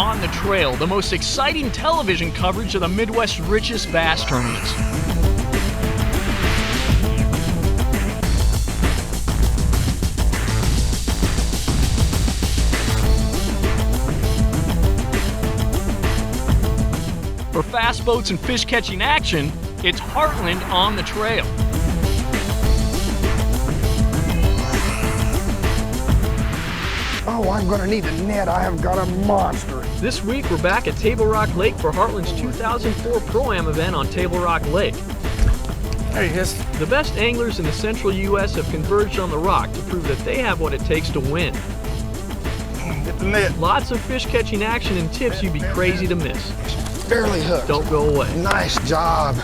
on the Trail, the most exciting television coverage of the Midwest's richest bass tournaments. For fast boats and fish catching action, it's Heartland on the Trail. Oh, I'm gonna need a net. I have got a monster. This week we're back at Table Rock Lake for Heartland's 2004 Pro-Am event on Table Rock Lake. There he is. The best anglers in the central U.S. have converged on the rock to prove that they have what it takes to win. Get the net. Lots of fish catching action and tips you'd be crazy to miss. Barely hooked. Don't go away. Nice job.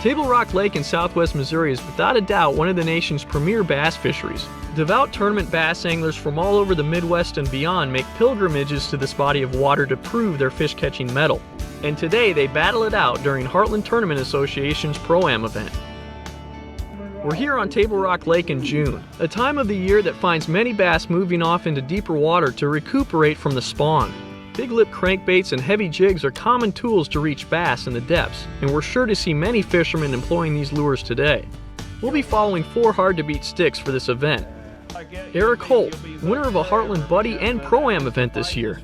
Table Rock Lake in southwest Missouri is without a doubt one of the nation's premier bass fisheries. Devout tournament bass anglers from all over the Midwest and beyond make pilgrimages to this body of water to prove their fish catching mettle. And today they battle it out during Heartland Tournament Association's Pro-Am event. We're here on Table Rock Lake in June, a time of the year that finds many bass moving off into deeper water to recuperate from the spawn. Big lip crankbaits and heavy jigs are common tools to reach bass in the depths, and we're sure to see many fishermen employing these lures today. We'll be following 4 hard-to-beat sticks for this event. Eric Holt, winner of a Heartland Buddy and Pro-Am event this year.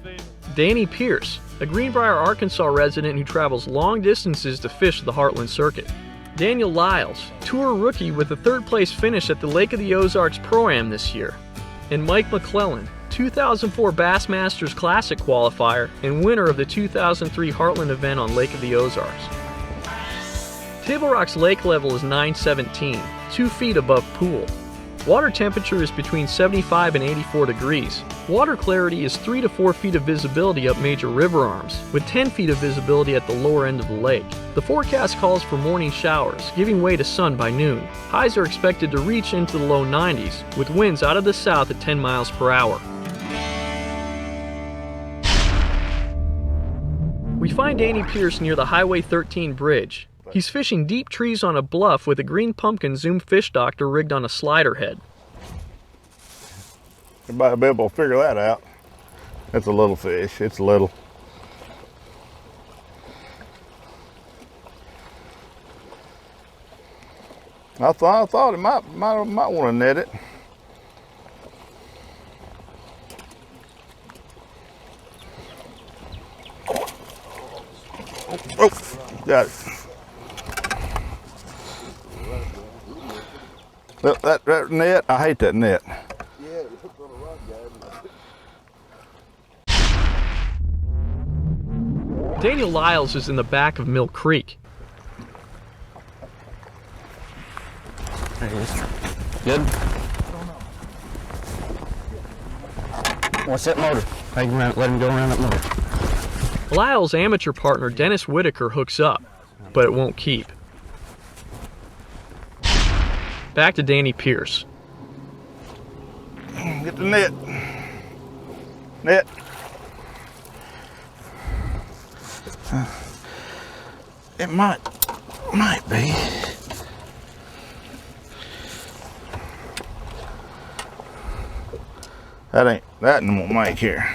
Danny Pierce, a Greenbrier, Arkansas resident who travels long distances to fish the Heartland circuit. Daniel Lyles, tour rookie with a 3rd place finish at the Lake of the Ozarks Pro-Am this year. And Mike McClellan, 2004 Bassmasters Classic qualifier and winner of the 2003 Heartland event on Lake of the Ozarks. Table Rock's lake level is 917, 2 feet above pool. Water temperature is between 75 and 84 degrees. Water clarity is 3 to 4 feet of visibility up major river arms, with 10 feet of visibility at the lower end of the lake. The forecast calls for morning showers, giving way to sun by noon. Highs are expected to reach into the low 90s, with winds out of the south at 10 miles per hour. We find Danny Pierce near the Highway 13 bridge. He's fishing deep trees on a bluff with a green pumpkin Zoom fish doctor rigged on a slider head. Everybody will be able to figure that out. That's a little fish. It's little. I thought it might want to net it. Oh, got it. Look, that net, I hate that net. Daniel Lyles is in the back of Mill Creek. There he is. Good? What's that motor? Let him go around that motor. Lyles' amateur partner Dennis Whitaker hooks up, but it won't keep. Back to Danny Pierce. Get the net. Net. It might be. That won't make here.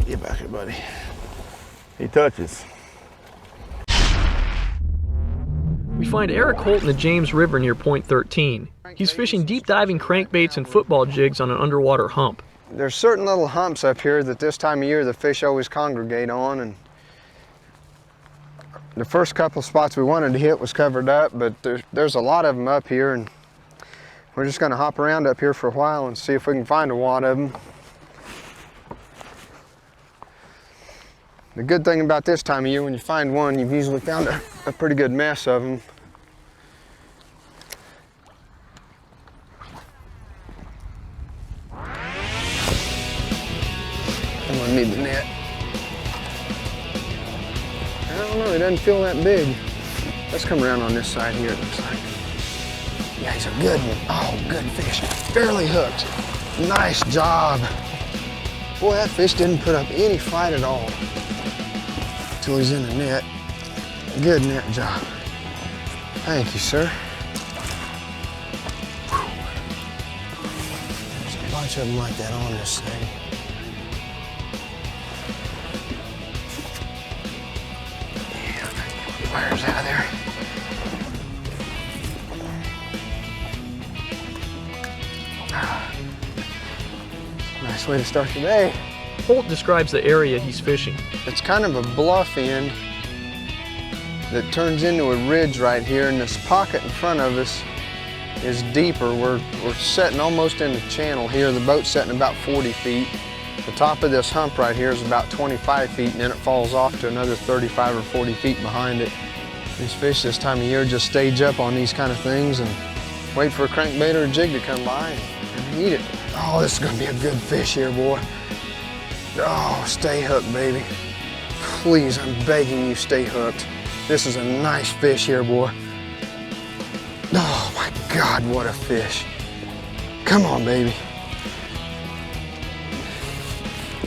Get back here, buddy. He touches. We find Eric Holt in the James River near Point 13. He's fishing deep diving crankbaits and football jigs on an underwater hump. There's certain little humps up here that this time of year the fish always congregate on, and the first couple spots we wanted to hit was covered up, but there's a lot of them up here, and we're just going to hop around up here for a while and see if we can find a wad of them. The good thing about this time of year, when you find one, you've usually found a pretty good mess of them. I'm gonna need the net. I don't know, it doesn't feel that big. Let's come around on this side here, it looks like. Yeah, he's a good one. Oh, good fish. Barely hooked. Nice job. Boy, that fish didn't put up any fight at all until he's in the net. Good net job. Thank you, sir. There's a bunch of them like that on this thing. Yeah, wires out of there. Nice way to start the day. Holt describes the area he's fishing. It's kind of a bluff end that turns into a ridge right here, and this pocket in front of us is deeper. We're setting almost in the channel here. The boat's setting about 40 feet. The top of this hump right here is about 25 feet, and then it falls off to another 35 or 40 feet behind it. These fish this time of year just stage up on these kind of things and wait for a crankbait or a jig to come by and eat it. Oh, this is gonna be a good fish here, boy. Oh, stay hooked, baby. Please, I'm begging you, stay hooked. This is a nice fish here, boy. Oh my God, what a fish. Come on, baby.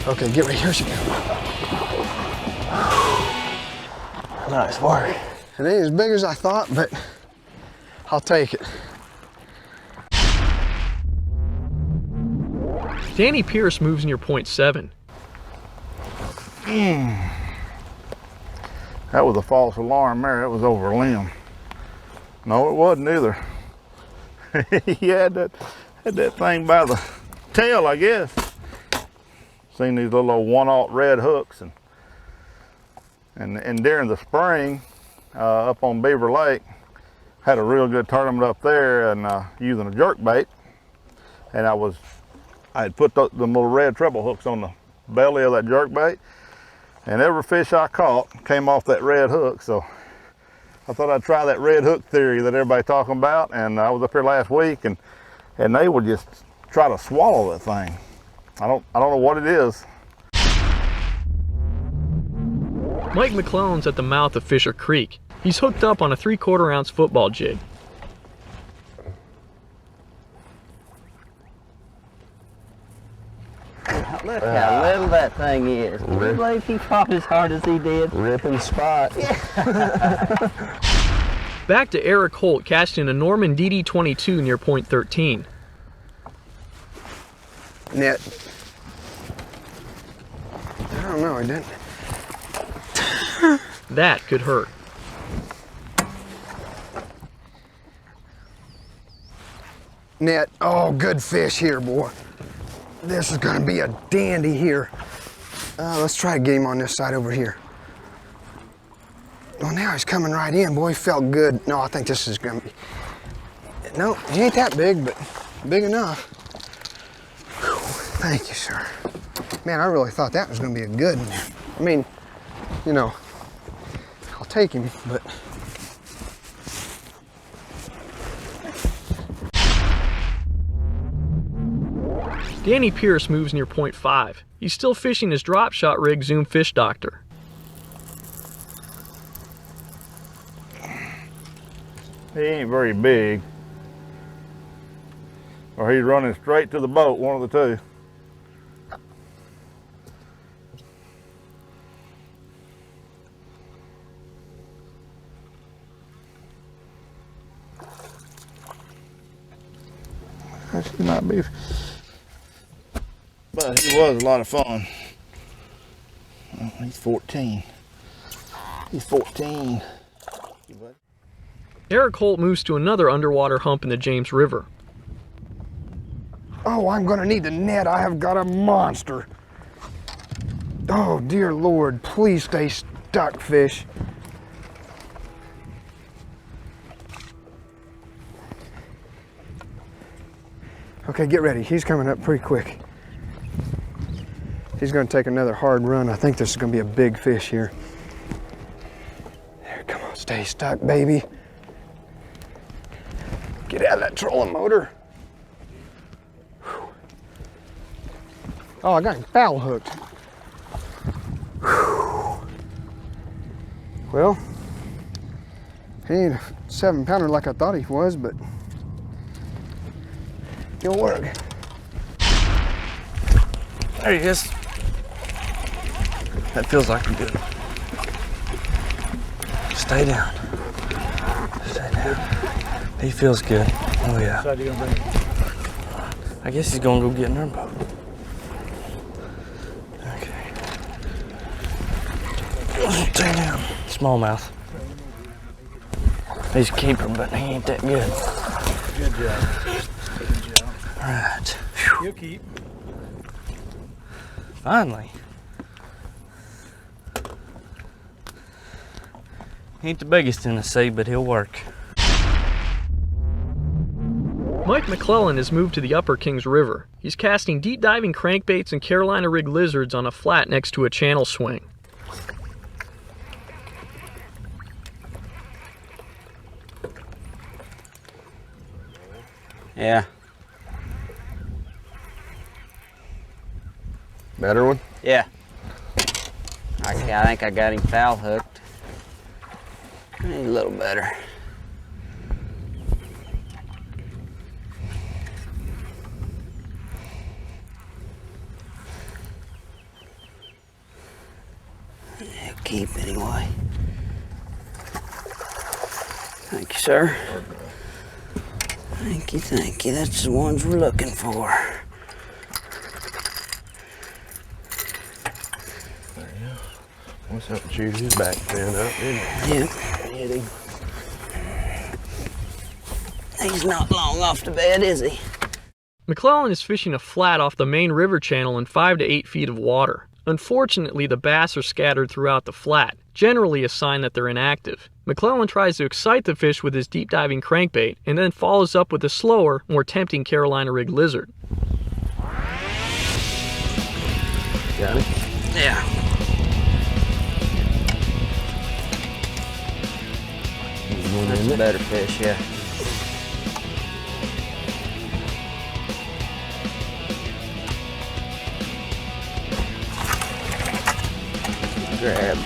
Okay, get ready, here she goes. Nice work. It ain't as big as I thought, but I'll take it. Danny Pierce moves near point 7. That was a false alarm there. It was over a limb. No, it wasn't either. He had that thing by the tail, I guess. Seen these little old 1/0 red hooks, and during the spring, up on Beaver Lake, had a real good tournament up there, and using a jerk bait, and I had put them little red treble hooks on the belly of that jerk bait, and every fish I caught came off that red hook. So I thought I'd try that red hook theory that everybody's talking about, and I was up here last week, and they would just try to swallow that thing. I don't know what it is. Mike McClellan's at the mouth of Fisher Creek. He's hooked up on a 3/4 ounce football jig. Look how little that thing is. Can you believe he fought as hard as he did? Ripping spot. Back to Eric Holt casting a Norman DD22 near point 13. Net. I don't know, I didn't. That could hurt. Net. Oh, good fish here, boy. This is gonna be a dandy here. Let's try to get him on this side over here. Well, now he's coming right in, boy. He felt good. No, I think this is gonna be. No, he ain't that big, but big enough. Whew. Thank you, sir. Man, I really thought that was gonna be a good one. I mean, you know, I'll take him, but. Danny Pierce moves near point 5. He's still fishing his drop shot rig Zoom Fish Doctor. He ain't very big, or he's running straight to the boat, one of the two. That should not be. But he was a lot of fun. Oh, he's 14. He's 14. Eric Holt moves to another underwater hump in the James River. Oh, I'm gonna need the net. I have got a monster. Oh, dear Lord, please stay stuck, fish. Okay, get ready. He's coming up pretty quick. He's gonna take another hard run. I think this is gonna be a big fish here. There, come on, stay stuck, baby. Get out of that trolling motor. Whew. Oh, I got him foul hooked. Whew. Well, He ain't a 7-pounder like I thought he was, but he'll work. There he is. That feels like a good. Stay down. Stay down. He feels good. Oh yeah. I guess he's gonna go get in our boat. Okay. Stay down. Smallmouth. He's a keeper, but he ain't that good. Good job. Good job. All right. He'll keep. Finally. He ain't the biggest in the sea, but he'll work. Mike McClellan has moved to the Upper Kings River. He's casting deep diving crankbaits and Carolina rig lizards on a flat next to a channel swing. Yeah. Better one? Yeah. I think I got him foul hooked. A little better. He'll keep anyway. Thank you, sir. Thank you, thank you. That's the ones we're looking for. What's up, shoot his back stand up, didn't Yep. He's not long off the bed, is he? McClellan is fishing a flat off the main river channel in 5 to 8 feet of water. Unfortunately, the bass are scattered throughout the flat, generally a sign that they're inactive. McClellan tries to excite the fish with his deep diving crankbait and then follows up with a slower, more tempting Carolina rig lizard. Got it? Yeah. That's a better fish, yeah. Grab.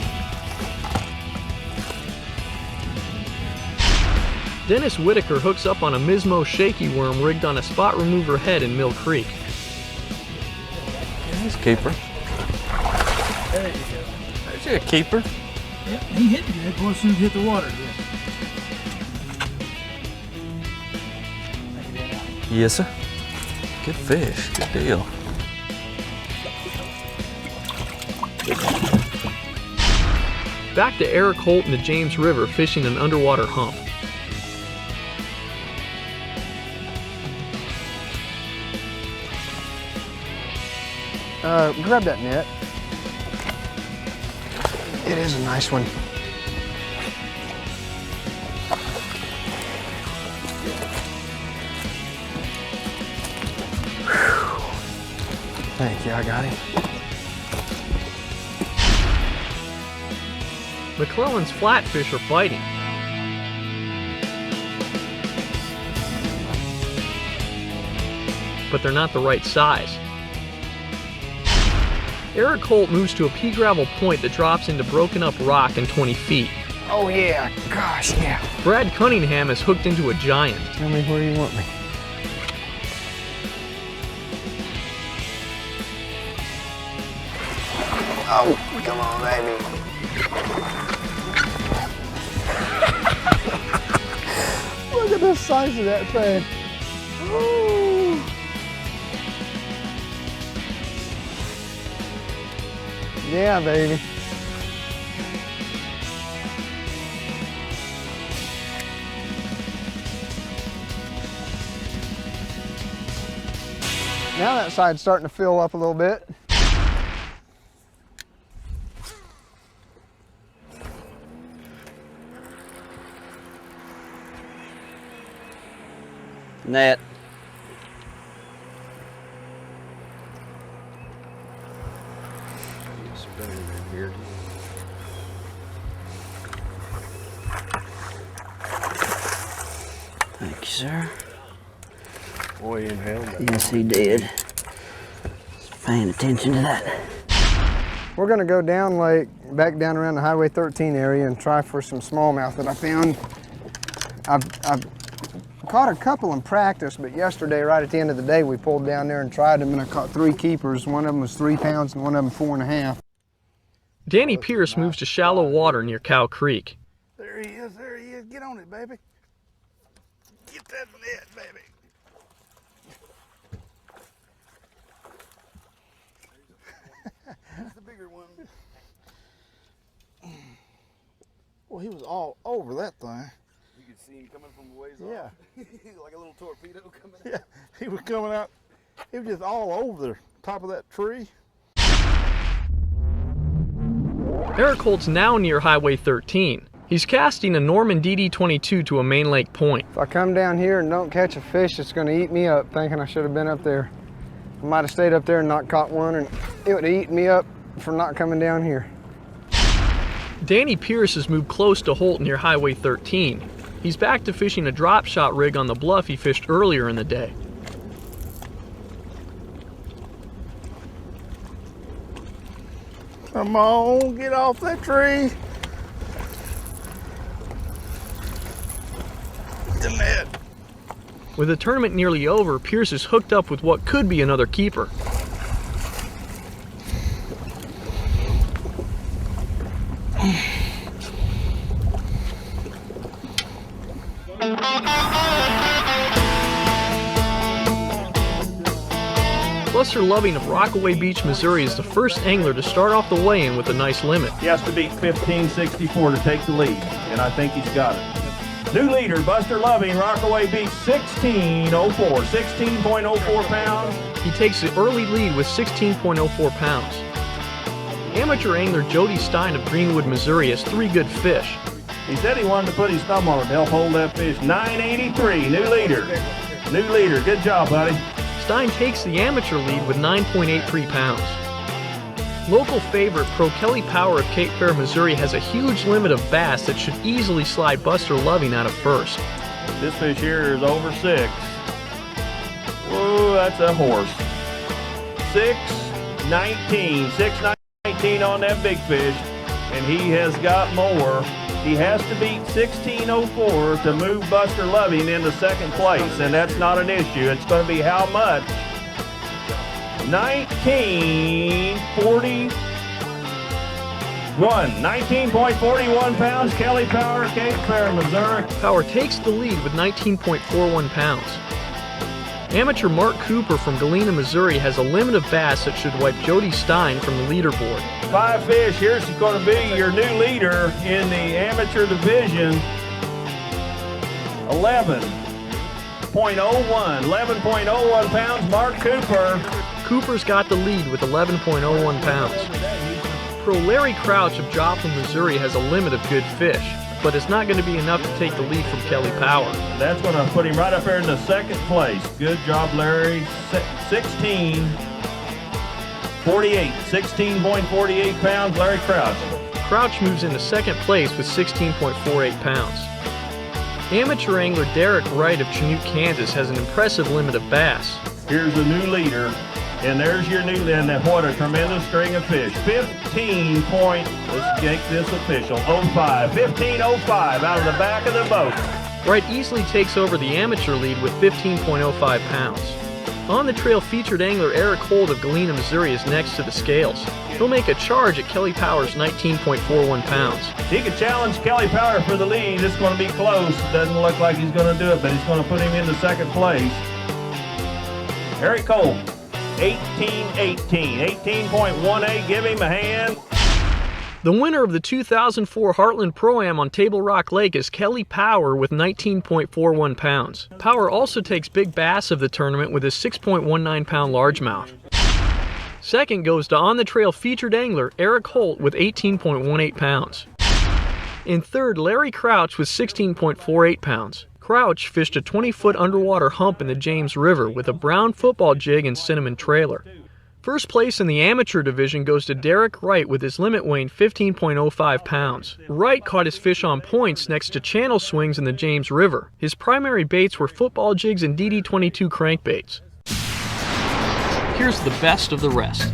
Dennis Whitaker hooks up on a Mismo shaky worm rigged on a spot remover head in Mill Creek. He's a keeper. There you go. There's a keeper. Yep, he hit good. Boy, as soon as he hit the water. Yes, sir. Good fish. Good deal. Back to Eric Holt in the James River fishing an underwater hump. Grab that net. It is a nice one. Whew. Thank you, I got him. McClellan's flatfish are biting. But they're not the right size. Eric Holt moves to a pea gravel point that drops into broken up rock in 20 feet. Oh yeah, gosh, yeah. Brad Cunningham is hooked into a giant. Tell me where you want me. Oh, come on, baby. Look at the size of that thing. Ooh. Yeah, baby. Now that side's starting to fill up a little bit. Net. Thank you, sir. Boy, he inhaled that. Yes, he did. Just paying attention to that. We're gonna go down lake, back down around the Highway 13 area and try for some smallmouth that I found I've caught a couple in practice, but yesterday, right at the end of the day, we pulled down there and tried them, and I caught 3 keepers. One of them was 3 pounds and one of them 4.5. Danny Pierce moves to shallow water near Cow Creek. There he is, there he is. Get on it, baby. Get that net, baby. That's the bigger one. Well, he was all over that thing. You could see him coming from a ways Yeah. off. Like a little torpedo coming out. Yeah, he was coming out. He was just all over the top of that tree. Eric Holt's now near Highway 13. He's casting a Norman DD-22 to a main lake point. If I come down here and don't catch a fish, it's going to eat me up, thinking I should have been up there. I might have stayed up there and not caught one, and it would have eaten me up for not coming down here. Danny Pierce has moved close to Holt near Highway 13. He's back to fishing a drop shot rig on the bluff he fished earlier in the day. Come on, get off that tree. The net. With the tournament nearly over, Pierce is hooked up with what could be another keeper. Buster Loving of Rockaway Beach, Missouri is the first angler to start off the weigh-in with a nice limit. He has to beat 1564 to take the lead, and I think he's got it. New leader, Buster Loving, Rockaway Beach, 1604, 16.04 pounds. He takes the early lead with 16.04 pounds. Amateur angler Jody Stein of Greenwood, Missouri has 3 good fish. He said he wanted to put his thumb on it to help hold that fish. 983, new leader. New leader, good job, buddy. Stein takes the amateur lead with 9.83 pounds. Local favorite Pro Kelly Power of Cape Fear, Missouri has a huge limit of bass that should easily slide Buster Loving out of first. This fish here is over 6. Whoa, that's a horse. 619, 619 on that big fish, and he has got more. He has to beat 1604 to move Buster Loving into second place, and that's not an issue. It's going to be how much? 19.41 pounds, Kelly Power, Cape Fear, Missouri. Power takes the lead with 19.41 pounds. Amateur Mark Cooper from Galena, Missouri has a limit of bass that should wipe Jody Stein from the leaderboard. 5 fish. Here's going to be your new leader in the amateur division. 11.01 pounds, Mark Cooper. Cooper's got the lead with 11.01 pounds. Pro Larry Crouch of Joplin, Missouri has a limit of good fish, but it's not going to be enough to take the lead from Kelly Power. That's going to put him right up there in the second place. Good job, Larry. 16.48 pounds, Larry Crouch. Crouch moves into second place with 16.48 pounds. Amateur angler Derek Wright of Chanute, Kansas has an impressive limit of bass. Here's the new leader, and there's your new, and what a tremendous string of fish. 15 point, let's make this official, 05, 15.05 out of the back of the boat. Wright easily takes over the amateur lead with 15.05 pounds. On the trail, featured angler Eric Holt of Galena, Missouri is next to the scales. He'll make a charge at Kelly Power's 19.41 pounds. He could challenge Kelly Power for the lead. It's going to be close. Doesn't look like he's going to do it, but he's going to put him into second place. Eric Holt, 18.18, give him a hand. The winner of the 2004 Heartland Pro-Am on Table Rock Lake is Kelly Power with 19.41 pounds. Power also takes big bass of the tournament with his 6.19 pound largemouth. Second goes to on the trail featured angler Eric Holt with 18.18 pounds. In third, Larry Crouch with 16.48 pounds. Crouch fished a 20-foot underwater hump in the James River with a brown football jig and cinnamon trailer. First place in the amateur division goes to Derek Wright with his limit weighing 15.05 pounds. Wright caught his fish on points next to channel swings in the James River. His primary baits were football jigs and DD-22 crankbaits. Here's the best of the rest.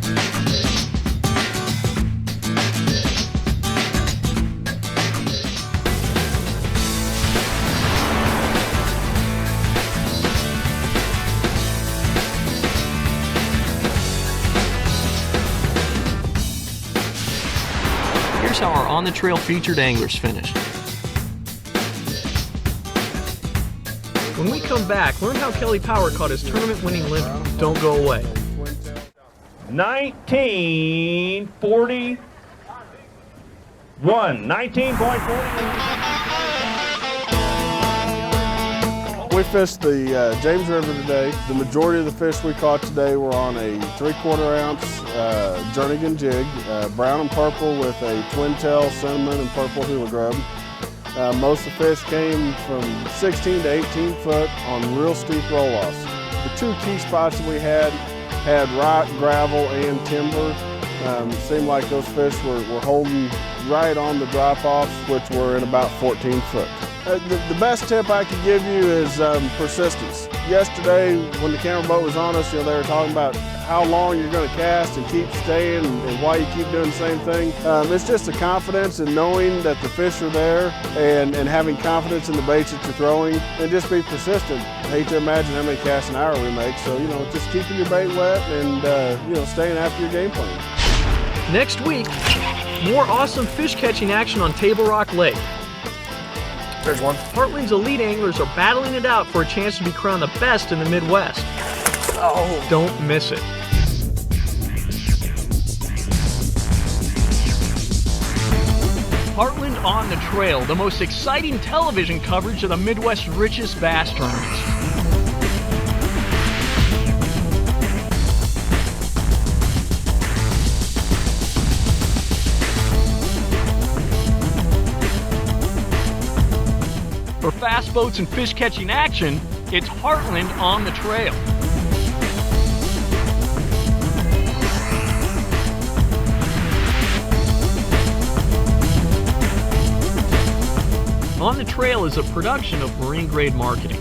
how our On the Trail featured anglers finished. When we come back, learn how Kelly Power caught his tournament-winning limit. Don't go away. 1941. 19.41. We fished the James River today. The majority of the fish we caught today were on a 3/4 ounce Jernigan jig, brown and purple with a twin tail cinnamon and purple hula grub. Most of the fish came from 16 to 18 foot on real steep roll-offs. The two key spots that we had rock, gravel, and timber. Seemed like those fish were holding right on the drop-offs, which were in about 14 foot. The best tip I could give you is persistence. Yesterday, when the camera boat was on us, they were talking about how long you're going to cast and keep staying and why you keep doing the same thing. It's just the confidence in knowing that the fish are there and having confidence in the baits that you're throwing, and just be persistent. I hate to imagine how many casts an hour we make, so just keeping your bait wet and staying after your game plan. Next week, more awesome fish catching action on Table Rock Lake. There's one. Heartland's elite anglers are battling it out for a chance to be crowned the best in the Midwest. Oh. Don't miss it. Heartland on the Trail, the most exciting television coverage of the Midwest's richest bass tournaments. For fast boats and fish catching action, it's Heartland on the Trail. On the Trail is a production of Marine Grade Marketing.